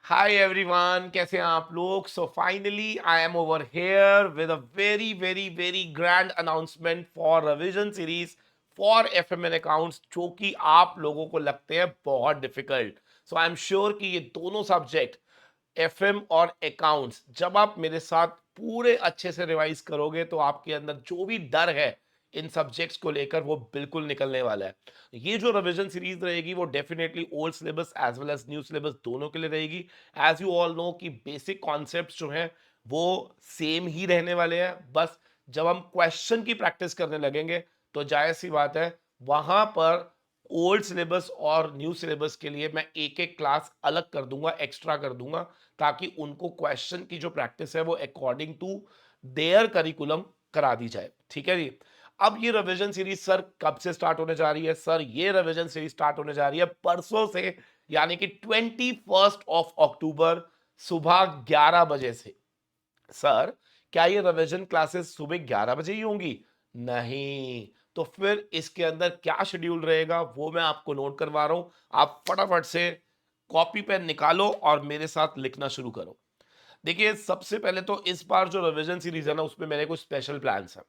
Hi everyone, कैसे हैं आप लोग? So finally I am over here with a very very very grand announcement for revision series for एफएमएन accounts, जो कि आप लोगों को लगते हैं बहुत difficult. So I am sure कि ये दोनों सब्जेक्ट, एफएम और अकाउंट्स, जब आप मेरे साथ पूरे अच्छे से रिवाइज करोगे तो आपके अंदर जो भी डर है इन सब्जेक्ट्स को लेकर वो बिल्कुल निकलने वाला है। ये जो रिवीजन सीरीज रहेगी वो definitely old syllabus as well as new syllabus दोनों के लिए रहेगी। एज यू ऑल नो कि बेसिक कॉन्सेप्ट्स जो हैं वो सेम ही रहने वाले हैं। बस जब हम क्वेश्चन की प्रैक्टिस करने लगेंगे तो जाहिर सी बात है वहां पर ओल्ड सिलेबस और न्यू सिलेबस के लिए मैं एक एक क्लास अलग कर दूंगा, एक्स्ट्रा कर दूंगा, ताकि उनको क्वेश्चन की जो प्रैक्टिस है वो अकॉर्डिंग टू देयर करिकुलम करा दी जाए। ठीक है जी। अब ये रिवीजन सीरीज सर कब से स्टार्ट होने जा रही है? सर ये रिवीजन सीरीज स्टार्ट होने जा रही है परसों से, यानी कि 21 अक्टूबर सुबह 11 बजे से। सर क्या ये रिवीजन क्लासेस सुबह 11 बजे ही होंगी? नहीं। तो फिर इसके अंदर क्या शेड्यूल रहेगा वो मैं आपको नोट करवा रहा हूं। आप फटाफट से कॉपी पेन निकालो और मेरे साथ लिखना शुरू करो। देखिए, सबसे पहले तो इस बार जो रिवीजन सीरीज है ना, उसमें मेरे कुछ स्पेशल प्लान्स हैं।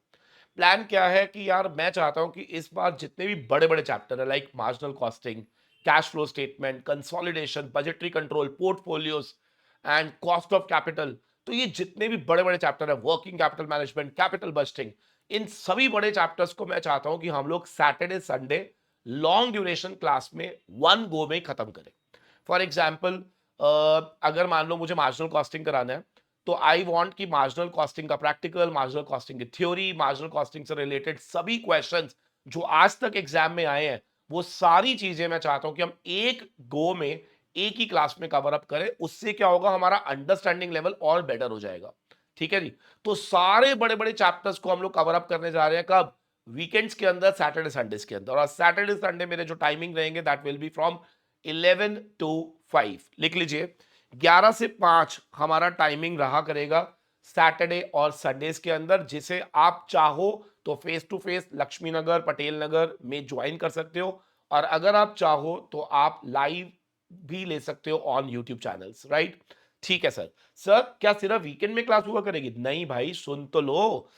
प्लान क्या है कि यार मैं चाहता हूं कि इस बार जितने भी बड़े बड़े चैप्टर है, like marginal costing, cash flow statement, consolidation, budgetary control, portfolios and cost of capital, तो ये जितने भी बड़े बड़े चैप्टर है, working capital management, capital budgeting, इन सभी बड़े चैप्टर्स को मैं चाहता हूं कि हम लोग Saturday Sunday long duration class में वन गो में खत्म करें। फॉर एग्जाम्पल, अगर मान लो मुझे मार्जिनल कॉस्टिंग कराना है, तो आई वांट कि मार्जिनल कॉस्टिंग का प्रैक्टिकल, मार्जिनल कॉस्टिंग की थ्योरी, मार्जिनल कॉस्टिंग से रिलेटेड सभी क्वेश्चंस जो आज तक एग्जाम में आए हैं, वो सारी चीजें मैं चाहता हूं कि हम एक गो में एक ही क्लास में कवर अप करें। उससे क्या होगा, हमारा अंडरस्टैंडिंग लेवल और बेटर हो जाएगा। ठीक है जी। तो सारे बड़े बड़े चैप्टर्स को हम लोग कवर अप करने जा रहे हैं कब? वीकेंड्स के अंदर, सैटरडे संडेज के अंदर। और सैटरडे संडे मेरे जो टाइमिंग रहेंगे that will B from 11 to 5। लिख लीजिए, 11 से 5 हमारा टाइमिंग रहा करेगा सैटरडे और संडेज के अंदर, जिसे आप चाहो तो फेस टू फेस लक्ष्मी नगर, पटेल नगर में ज्वाइन कर सकते हो, और अगर आप चाहो तो आप लाइव भी ले सकते हो ऑन यूट्यूब चैनल्स, राइट? ठीक है सर। सर क्या सिर्फ वीकेंड में क्लास हुआ करेगी? नहीं भाई, सुन तो लो।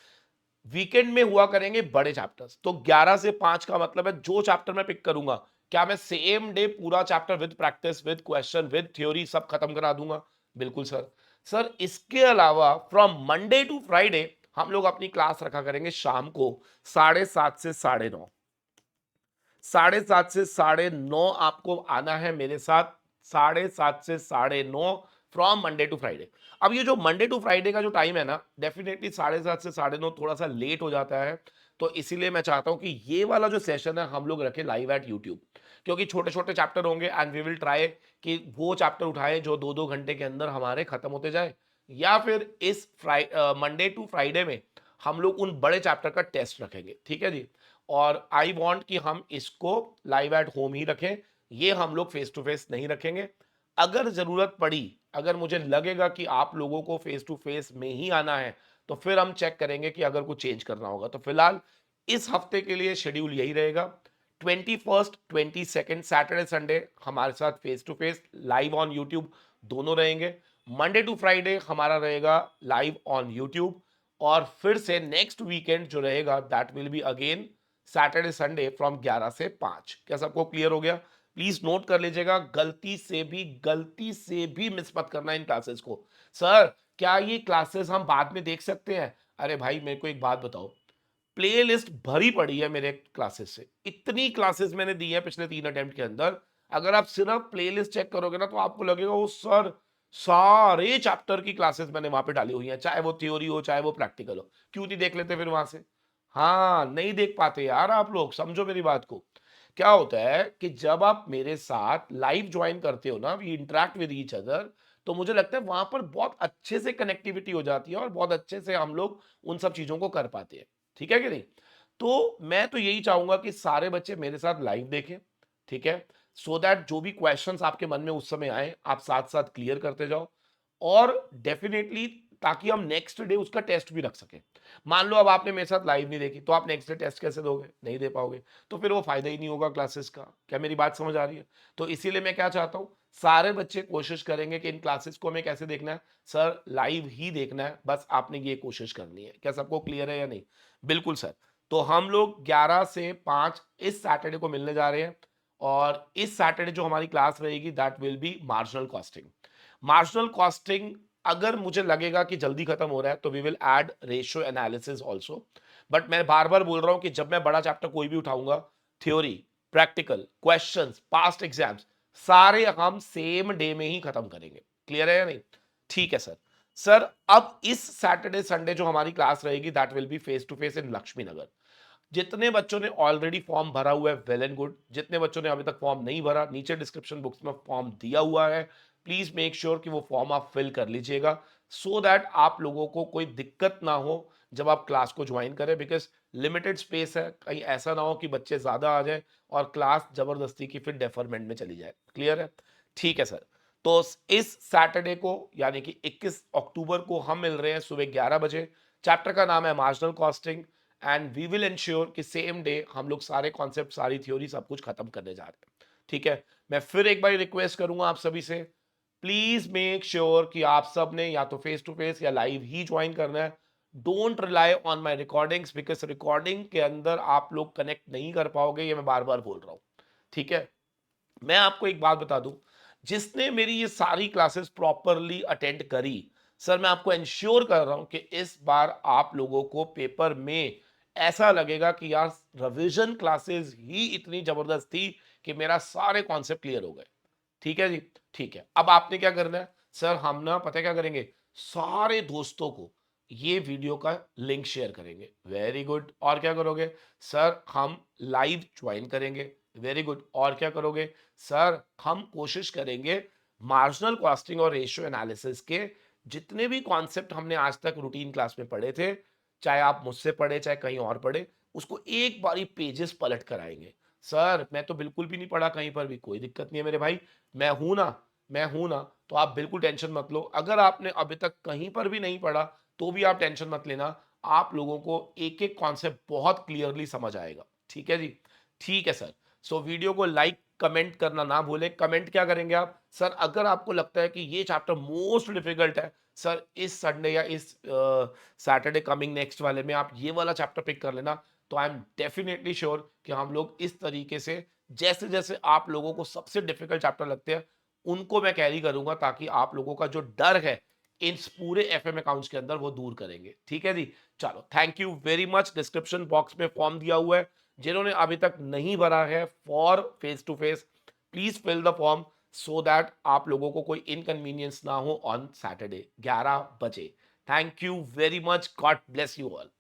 वीकेंड में हुआ करेंगे बड़े चैप्टर्स। तो 11 से 5 का मतलब है जो चैप्टर मैं पिक करूंगा, क्या मैं सेम डे पूरा chapter with practice, with question, with theory सब खत्म करा दूंगा? बिल्कुल सर। सर इसके अलावा फ्रॉम मंडे टू फ्राइडे हम लोग अपनी क्लास रखा करेंगे शाम को 7:30 से 9:30। 7:30 से 9:30 आपको आना है मेरे साथ। 7:30 से 9:30 फ्रॉम मंडे टू फ्राइडे। अब ये जो मंडे टू फ्राइडे का जो टाइम है ना, डेफिनेटली 7:30 से 9:30 थोड़ा सा लेट हो जाता है। तो इसीलिए मैं चाहता हूं कि ये वाला जो सेशन है हम लोग रखें लाइव एट यूट्यूब, क्योंकि छोटे छोटे चैप्टर होंगे एंड वी विल ट्राई कि वो चैप्टर उठाए जो 2-2 घंटे के अंदर हमारे खत्म होते जाए, या फिर इस मंडे टू फ्राइडे में हम लोग उन बड़े चैप्टर का टेस्ट रखेंगे। ठीक है जी। और आई वांट कि हम इसको लाइव एट होम ही रखें, ये हम लोग फेस टू फेस नहीं रखेंगे। अगर जरूरत पड़ी, अगर मुझे लगेगा कि आप लोगों को फेस टू फेस में ही आना है, तो फिर हम चेक करेंगे कि अगर कुछ चेंज करना होगा। तो फिलहाल इस हफ्ते के लिए शेड्यूल यही रहेगा। 21, 22 सैटरडे संडे हमारे साथ face to face live on YouTube दोनों रहेंगे। मंडे टू फ्राइडे हमारा रहेगा लाइव ऑन यूट्यूब। और फिर से नेक्स्ट वीकेंड जो रहेगा that will be again Saturday Sunday from 11 से 5। क्या सबको क्लियर हो गया? प्लीज नोट कर लीजिएगा, गलती से भी मिस मत करना इन क्लासेस को। सर क्या ये क्लासेस हम बाद में देख सकते हैं? अरे भाई मेरे को एक बात बताओ, प्ले लिस्ट भरी पड़ी है मेरे क्लासेस से। इतनी क्लासेस मैंने दी है पिछले 3 अटेम्प्ट के अंदर। अगर आप सिर्फ प्ले लिस्ट चेक करोगे ना तो आपको लगेगा वो सर सारे चैप्टर की क्लासेस मैंने वहां पे डाली हुई हैं, चाहे वो थ्योरी हो चाहे वो प्रैक्टिकल हो। क्यों नहीं देख लेते फिर वहां से? हाँ, नहीं देख पाते यार आप लोग, समझो मेरी बात को। क्या होता है कि जब आप मेरे साथ लाइव ज्वाइन करते हो ना, we interact with each other, तो मुझे लगता है वहां पर बहुत अच्छे से कनेक्टिविटी हो जाती है और बहुत अच्छे से हम लोग उन सब चीजों को कर पाते हैं। ठीक है कि नहीं? तो मैं तो यही चाहूंगा कि सारे बच्चे मेरे साथ लाइव देखें। ठीक है? सो दैट जो भी क्वेश्चंस आपके मन में उस समय आए आप साथ साथ क्लियर करते जाओ। और डेफिनेटली ताकि हम नेक्स्ट डे उसका टेस्ट भी रख सकें। मान लो अब आपने मेरे साथ लाइव नहीं देखी तो आप नेक्स्ट डे टेस्ट कैसे दोगे? नहीं दे पाओगे। तो फिर वो फायदा ही नहीं होगा क्लासेस का। क्या मेरी बात समझ आ रही है? तो इसीलिए मैं क्या चाहता हूं, सारे बच्चे कोशिश करेंगे कि इन क्लासेस को हमें कैसे देखना है सर, लाइव ही देखना है, बस आपने ये कोशिश करनी है। क्या सबको क्लियर है या नहीं? बिल्कुल सर। तो हम लोग 11 से 5 इस सैटरडे को मिलने जा रहे हैं, और इस सैटरडे जो हमारी क्लास रहेगी that will B marginal costing. Marginal costing अगर मुझे लगेगा कि जल्दी खत्म हो रहा है तो we will add ratio analysis also. But मैं बार बार बोल रहा हूं कि जब मैं बड़ा चैप्टर कोई भी उठाऊंगा, theory, practical, questions, past exams, सारे हम सेम डे में ही खत्म करेंगे। क्लियर है या नहीं? ठीक है सर। सर अब इस सैटरडे संडे जो हमारी क्लास रहेगी that will be face to face in Laxmi Nagar. जितने बच्चों ने ऑलरेडी फॉर्म भरा हुआ है वेल एंड गुड, जितने बच्चों ने अभी तक फॉर्म नहीं भरा, नीचे डिस्क्रिप्शन बुक्स में फॉर्म दिया हुआ है, प्लीज मेक श्योर कि वो फॉर्म आप फिल कर लीजिएगा, सो दैट आप लोगों को कोई दिक्कत ना हो जब आप क्लास को ज्वाइन करें, बिकॉज लिमिटेड स्पेस है, कहीं ऐसा ना हो कि बच्चे ज्यादा आ जाए और क्लास जबरदस्ती की फिर डेफरमेंट में चली जाए। क्लियर है? ठीक है सर। तो इस सैटरडे को यानी कि 21 अक्टूबर को हम मिल रहे हैं सुबह 11 बजे। चैप्टर का नाम है marginal costing, and we will ensure कि सेम डे हम लोग सारे कॉन्सेप्ट, सारी थ्योरी, सब कुछ खत्म करने जा रहे हैं। ठीक है? मैं फिर एक बार रिक्वेस्ट करूंगा आप सभी से, प्लीज मेक श्योर कि आप सब ने या तो फेस टू फेस या लाइव ही ज्वाइन करना है। Don't rely on my recordings, because recording के अंदर आप लोग कनेक्ट नहीं कर पाओगे, ये मैं बार बार बोल रहा हूं। ठीक है? मैं आपको एक बात बता दूं, जिसने मेरी ये सारी क्लासेस प्रॉपरली अटेंड करी, सर मैं आपको इंश्योर कर रहा हूं कि इस बार आप लोगों को पेपर में ऐसा लगेगा कि यार रिवीजन क्लासेस ही इतनी जबरदस्त थी कि मेरा सारे कॉन्सेप्ट क्लियर हो गए। ठीक है जी? ठीक है। अब आपने क्या करना है सर, हम ना पता है क्या करेंगे, सारे दोस्तों को ये वीडियो का लिंक शेयर करेंगे। Very good. और क्या करोगे सर? हम लाइव ज्वाइन करेंगे। Very good. और क्या करोगे सर? हम कोशिश करेंगे मार्जिनल कॉस्टिंग और रेशियो एनालिसिस के जितने भी कॉन्सेप्ट हमने आज तक रूटीन क्लास में पढ़े थे, चाहे आप मुझसे पढ़े चाहे कहीं और पढ़े, उसको एक बारी पेजेस पलट कर आएंगे। सर मैं तो बिल्कुल भी नहीं पढ़ा कहीं पर भी, कोई दिक्कत नहीं है मेरे भाई, मैं हूं ना, मैं हूं ना। तो आप बिल्कुल टेंशन मत लो, अगर आपने अभी तक कहीं पर भी नहीं पढ़ा तो भी आप टेंशन मत लेना, आप लोगों को एक एक कॉन्सेप्ट बहुत क्लियरली समझ आएगा। ठीक है जी? ठीक है सर। सो वीडियो को लाइक कमेंट करना ना भूलें। कमेंट क्या करेंगे आप सर? अगर आपको लगता है कि ये चैप्टर मोस्ट डिफिकल्ट है सर, इस संडे या इस सैटरडे कमिंग नेक्स्ट वाले में आप ये वाला चैप्टर पिक कर लेना, तो आई एम डेफिनेटली श्योर कि हम लोग इस तरीके से जैसे जैसे आप लोगों को सबसे डिफिकल्ट चैप्टर लगते हैं उनको मैं कैरी करूंगा, ताकि आप लोगों का जो डर है इस पूरे एफएम अकाउंट्स के अंदर वो दूर करेंगे। ठीक है जी? चलो, thank you very much. Description box में फॉर्म दिया हुआ है, जिन्होंने अभी तक नहीं भरा है for face to face, please fill the form, so that आप लोगों को कोई इनकन्वीनियंस ना हो ऑन सैटरडे 11 बजे। Thank you very much. God bless you all.